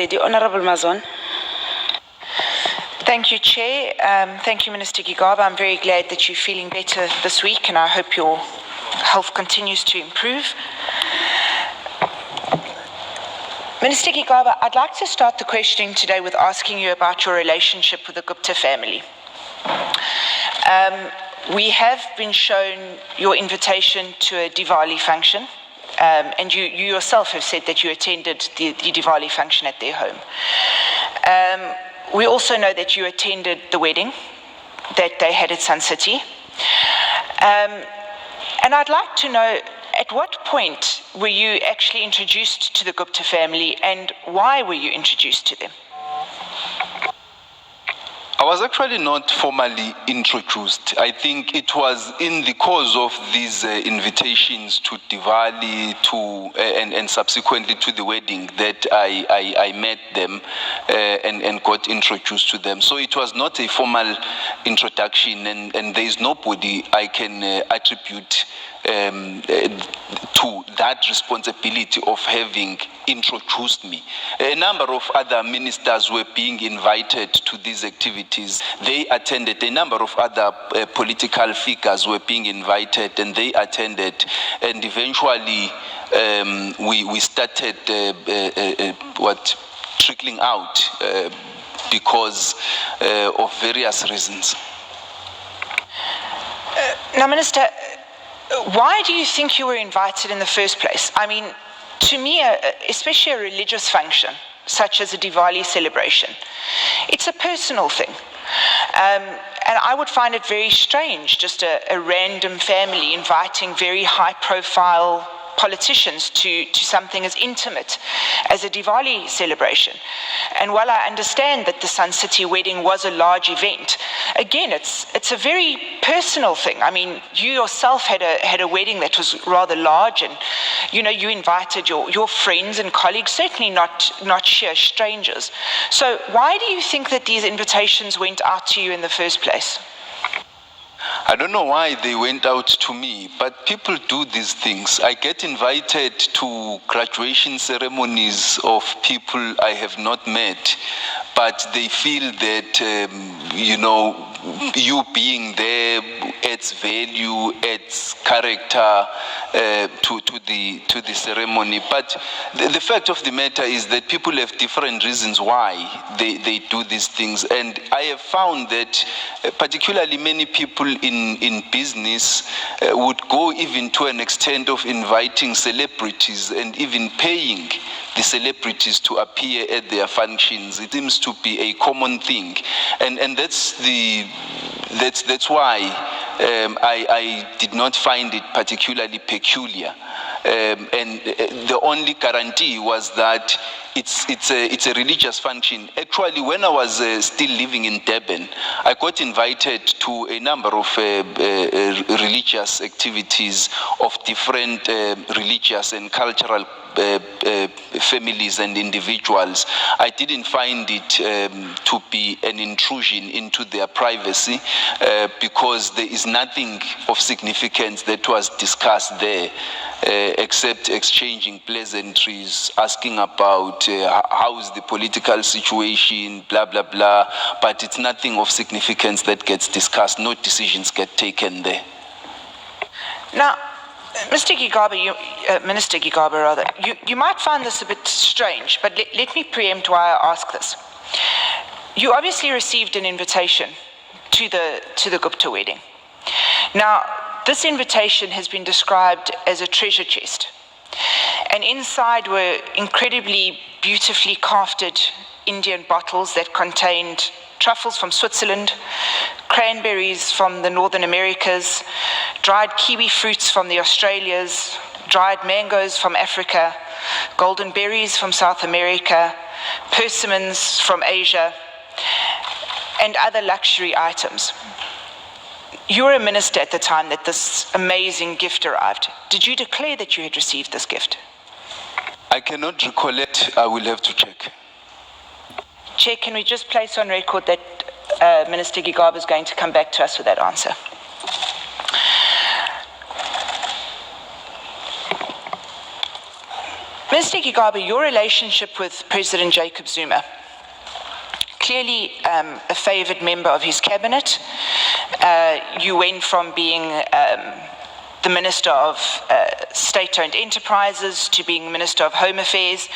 Lesedi. Honorable Mazzone. Thank you, Chair. Thank you, Minister Gigaba. I'm very glad that you're feeling better this week, and I hope your health continues to improve. Minister Gigaba, I'd like to start the questioning today with asking you about your relationship with the Gupta family. We have been shown your invitation to a Diwali function, and you yourself have said that you attended the Diwali function at their home. We also know that you attended the wedding that they had at Sun City. And I'd like to know, at what point were you actually introduced to the Gupta family, and why were you introduced to them? I was actually not formally introduced. I think it was in the course of these invitations to Diwali and subsequently to the wedding that I met them and got introduced to them. So it was not a formal introduction, and there is nobody I can attribute to that responsibility of having introduced me. A number of other ministers were being invited to these activities. They attended. A number of other political figures were being invited, and they attended. And eventually, we started trickling out because of various reasons. Now, Minister, why do you think you were invited in the first place? I mean, to me, especially a religious function, such as a Diwali celebration, it's a personal thing. And I would find it very strange, just a random family inviting very high-profile politicians to something as intimate as a Diwali celebration. And while I understand that the Sun City wedding was a large event, again, it's a very personal thing. I mean, you yourself had a wedding that was rather large, and you invited your friends and colleagues, certainly not sheer strangers. So why do you think that these invitations went out to you in the first place? I don't know why they went out to me, but people do these things. I get invited to graduation ceremonies of people I have not met, but they feel that, you being there adds value, adds character to the ceremony. But the fact of the matter is that people have different reasons why they do these things. And I have found that particularly many people in business would go even to an extent of inviting celebrities and even paying the celebrities to appear at their functions. It seems to be a common thing, and that's why I did not find it particularly peculiar. And the only guarantee was that it's a religious function. Actually, when I was still living in Durban, I got invited to a number of religious activities of different religious and cultural families and individuals. I didn't find it to be an intrusion into their privacy because there is nothing of significance that was discussed there except exchanging pleasantries, asking about how's the political situation, blah, blah, blah. But it's nothing of significance that gets discussed. No decisions get taken there. Now, Mr. Gigaba, Minister Gigaba, you might find this a bit strange, but let me preempt why I ask this. You obviously received an invitation to the Gupta wedding. Now, this invitation has been described as a treasure chest, and inside were incredibly beautifully crafted Indian bottles that contained truffles from Switzerland, cranberries from the Northern Americas, dried kiwi fruits from the Australias, dried mangoes from Africa, golden berries from South America, persimmons from Asia, and other luxury items. You were a minister at the time that this amazing gift arrived. Did you declare that you had received this gift? I cannot recollect. I will have to check. Chair, can we just place on record that Minister Gigaba is going to come back to us with that answer? Minister Gigaba, your relationship with President Jacob Zuma, clearly a favoured member of his cabinet. You went from being the Minister of State-Owned Enterprises to being Minister of Home Affairs,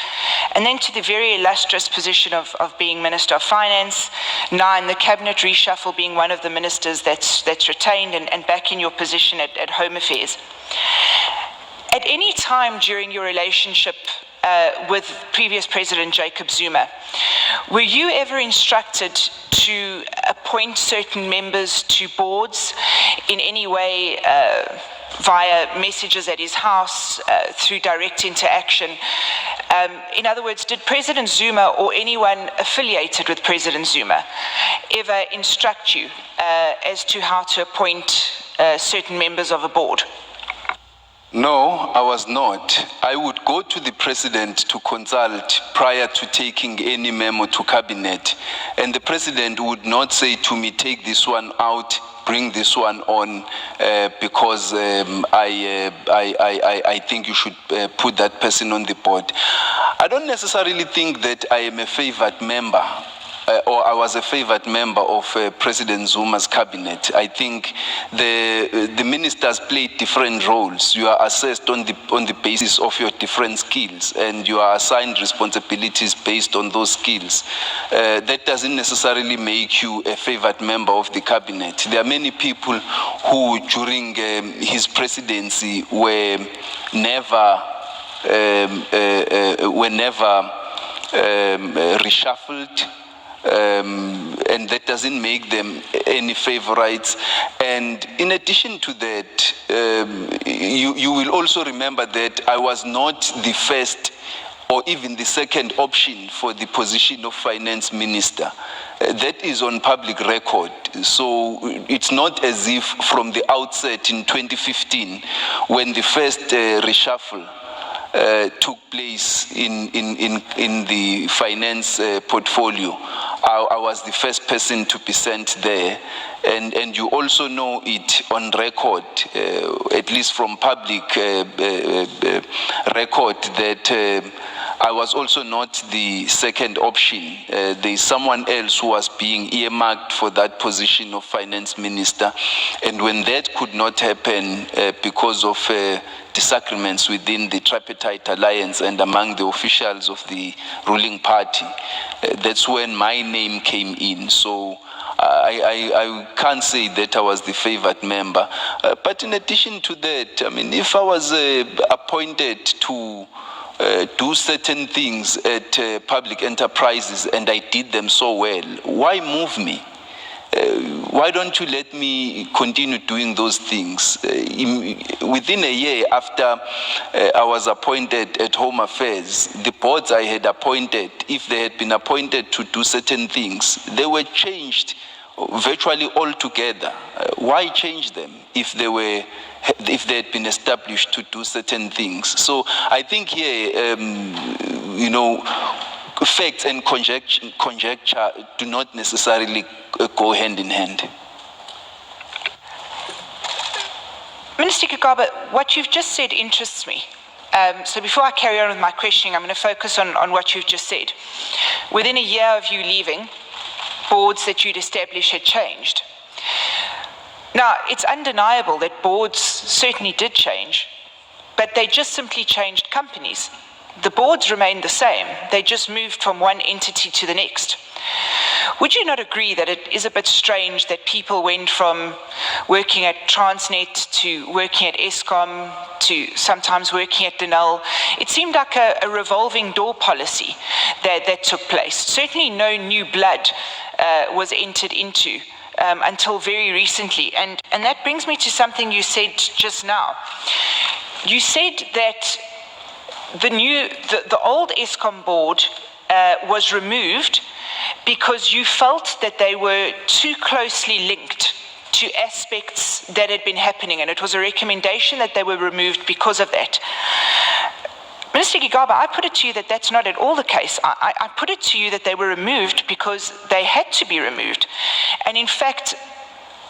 and then to the very illustrious position of being Minister of Finance, now in the cabinet reshuffle being one of the ministers that's retained, and back in your position at Home Affairs. At any time during your relationship with previous President Jacob Zuma, were you ever instructed to appoint certain members to boards in any way via messages at his house, through direct interaction? In other words, did President Zuma or anyone affiliated with President Zuma ever instruct you as to how to appoint certain members of a board? No, I was not. I would go to the president to consult prior to taking any memo to cabinet, and the president would not say to me, take this one out, bring this one on, because I think you should put that person on the board. I don't necessarily think that I am a favored member, or I was a favored member of President Zuma's cabinet. I think the ministers played different roles. You are assessed on the basis of your different skills, and you are assigned responsibilities based on those skills. That doesn't necessarily make you a favored member of the cabinet. There are many people who, during his presidency, were never reshuffled. And that doesn't make them any favorites. And in addition to that, you will also remember that I was not the first or even the second option for the position of finance minister. That is on public record. So it's not as if from the outset in 2015, when the first reshuffle took place in the finance portfolio, I was the first person to be sent there, and you also know it on record, at least from public record, that I was also not the second option. There is someone else who was being earmarked for that position of finance minister, and when that could not happen because of disagreements within the tripartite alliance and among the officials of the ruling party, that's when my name came in. So I can't say that I was the favored member. But in addition to that, I mean, if I was appointed to do certain things at public enterprises and I did them so well, why move me? Why don't you let me continue doing those things? Within a year after I was appointed at Home Affairs, the boards I had appointed, if they had been appointed to do certain things, they were changed virtually altogether. Why change them if they had been established to do certain things? So I think here, facts and conjecture do not necessarily go hand in hand. Minister Gigaba, what you've just said interests me. So before I carry on with my questioning, I'm going to focus on what you've just said. Within a year of you leaving, boards that you'd established had changed. Now, it's undeniable that boards certainly did change, but they just simply changed companies. The boards remained the same. They just moved from one entity to the next. Would you not agree that it is a bit strange that people went from working at Transnet to working at Eskom to sometimes working at Denel? It seemed like a revolving door policy that took place. Certainly no new blood was entered into until very recently. And that brings me to something you said just now. You said that the old Eskom board was removed because you felt that they were too closely linked to aspects that had been happening, and it was a recommendation that they were removed because of that. Minister Gigaba, I put it to you that that's not at all the case. I put it to you that they were removed because they had to be removed. And in fact,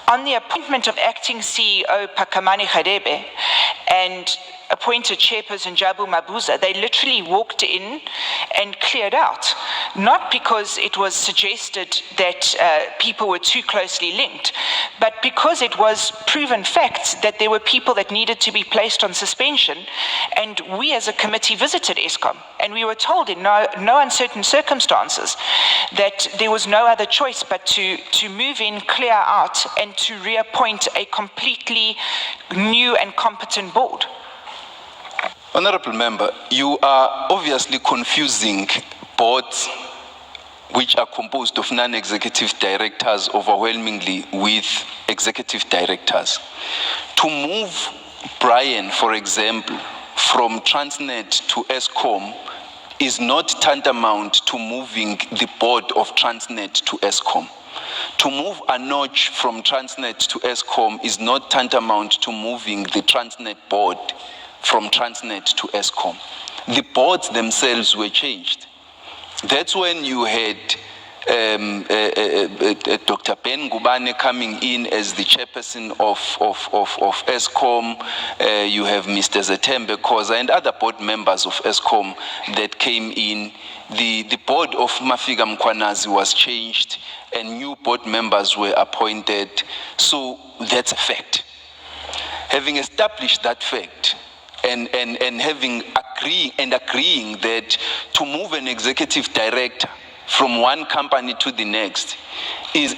on the appointment of acting CEO Phakamani Khadebe and appointed chairperson Jabu Mabuza, they literally walked in and cleared out. Not because it was suggested that people were too closely linked, but because it was proven fact that there were people that needed to be placed on suspension. And we as a committee visited Eskom, and we were told in no uncertain circumstances that there was no other choice but to move in, clear out, and to reappoint a completely new and competent board. Honorable Member, you are obviously confusing boards which are composed of non-executive directors overwhelmingly with executive directors. To move Brian, for example, from Transnet to Eskom is not tantamount to moving the board of Transnet to Eskom. To move a notch from Transnet to Eskom is not tantamount to moving the Transnet board from Transnet to Eskom. The boards themselves were changed. That's when you had Dr. Ben Gubane coming in as the chairperson of Eskom. You have Mr. Zetembe Koza and other board members of Eskom that came in. The board of Mafiga Mkwanazi was changed and new board members were appointed. So that's a fact. Having established that fact, and agreeing that to move an executive director from one company to the next is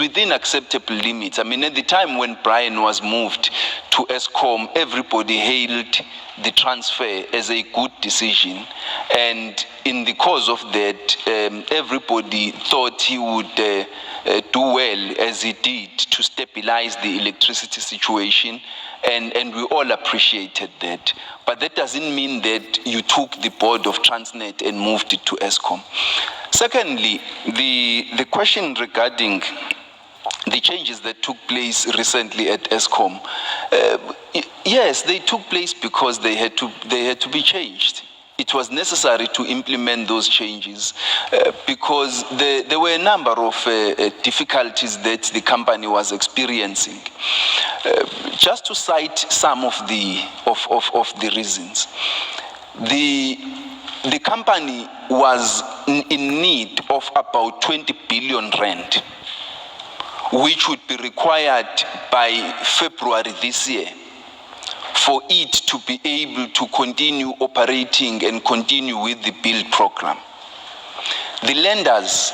within acceptable limits. I mean, at the time when Brian was moved to Eskom, everybody hailed the transfer as a good decision, and in the course of that, everybody thought he would do well as he did to stabilize the electricity situation. And we all appreciated that. But that doesn't mean that you took the board of Transnet and moved it to Eskom. Secondly, the question regarding the changes that took place recently at Eskom, yes, they took place because they had to be changed. It was necessary to implement those changes because there were a number of difficulties that the company was experiencing. Just to cite some of the reasons, the company was in need of about 20 billion rand, which would be required by February this year for it to be able to continue operating and continue with the build program. The lenders,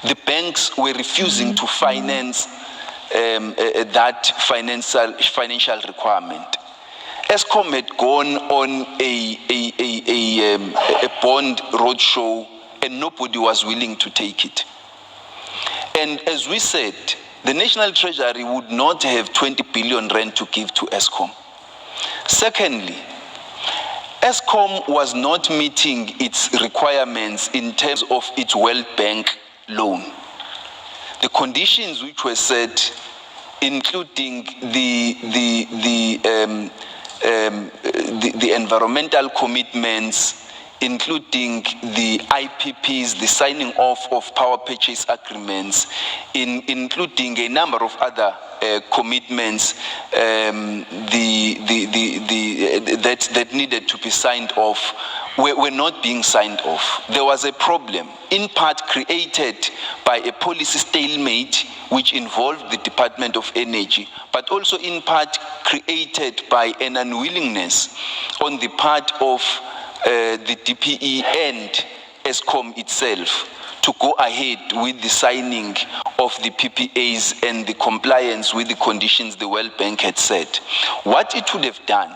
the banks, were refusing to finance that financial requirement. Eskom had gone on a bond roadshow and nobody was willing to take it. And as we said, the National Treasury would not have 20 billion rand to give to Eskom. Secondly, Eskom was not meeting its requirements in terms of its World Bank loan. The conditions which were set, including the environmental commitments, including the IPPs, the signing off of power purchase agreements, including a number of other commitments that needed to be signed off, were not being signed off. There was a problem, in part created by a policy stalemate which involved the Department of Energy, but also in part created by an unwillingness on the part of the DPE and Eskom itself to go ahead with the signing of the PPAs and the compliance with the conditions the World Bank had set. What it would have done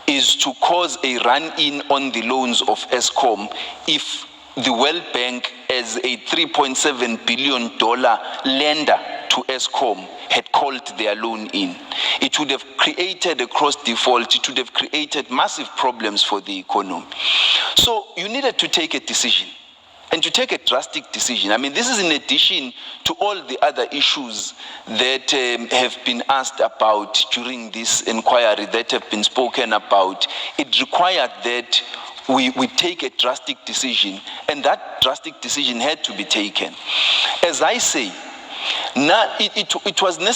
is to cause a run-in on the loans of Eskom if the World Bank, as a $3.7 billion lender to Eskom, had called their loan in. It would have created a cross-default. It would have created massive problems for the economy. So you needed to take a decision, and to take a drastic decision. I mean, this is in addition to all the other issues that have been asked about during this inquiry, that have been spoken about. It required that we take a drastic decision, and that drastic decision had to be taken. As I say, now it was necessary